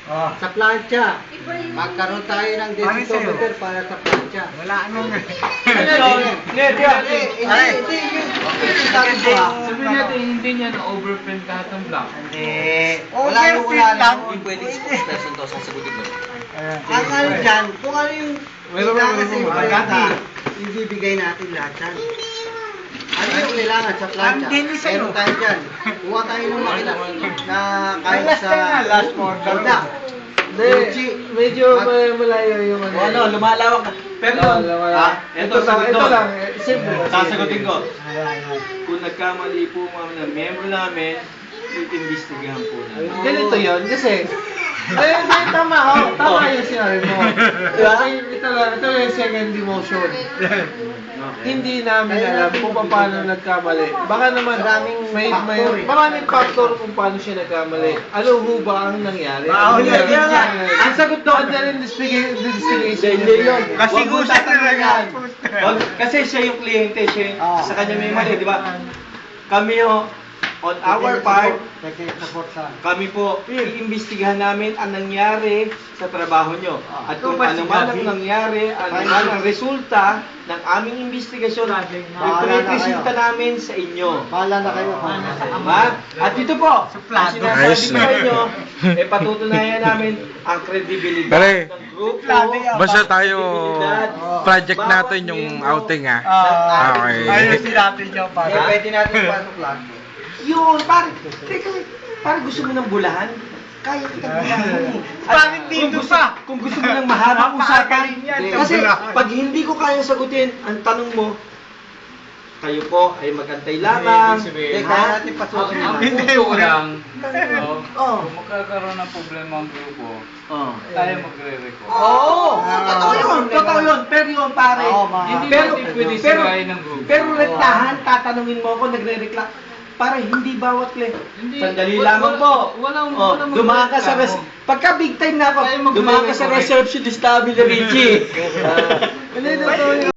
Sa plancha. Magkaroon tayo ng desintometer para sa plancha. Wala nang... Sabihin natin, hindi niya na-overprint lahat ng block. Hindi. Wala nang wala lang. Pwede spokesperson to, sasagutin mo. Ang ano dyan, kung ano yung kailangan sa imprenta, ibibigay natin lahat yan. Ano yung kailangan sa plancha? Meron tayo dyan. Kuha tayo ng makina na kahit sa last order. Hindi, medyo malayo yung ano. Ano, lumalawak na. Pero, ito lang, simple. sasagutin ko. Kung nagkamali po mga membro namin, iimbestigahan po namin. Ganito yun, kasi tama yung sinabi mo. Ito yung second demotion. Hindi namin alam kung paano nagkamali. Baka naman maraming factor kung paano siya nagkamali. Ano ho ba ang nangyari? Ang sagot doon na rin investigation. Kasi gusto talaga. Kasi siya yung kliyente, siya sa kanya may mali, di ba? Kami on our part, kami po, iimbestigahan namin ang nangyari sa trabaho nyo. At kung ano man ang nangyari, ano man ang resulta ng aming investigasyon, iprepresenta namin sa inyo. Bahala na kayo. At ito po, ang sinasabi ko sa inyo, patutunayan namin ang credibility Pare, ng grupo. basta tayo, credibilidad, project bawat natin yung miyembro outing ng Okay. Ayusin natin nyo para. Pwede natin pasok lang. Yun, pare, teka, pare gusto mo ng bulahan? Kaya kita bulahan. Bakit dito pa? Kung gusto mo ng mahabang usapan, yan, kasi bulahan. pag hindi ko kaya sagutin, ang tanong mo, kayo po ay magantay lamang. Kaya natin pasukin Ang natin. punto ko lang, Oh. kung magkakaroon ng problema ang grupo, Oh. tayo magre-record. Oo, totoo yun, pero yun pare. Hindi Pero, natin pwede sirain ng grupo. pero rektahan, tatanungin mo ako, nagre-rekla. Para hindi bawat Hindi. Sandali lamang po. Walang Dumaan ka sa pagka big time na ako, Tayo magre-record. dumaan ka sa receptionist tabi ni Richie. Hindi, totoo yun.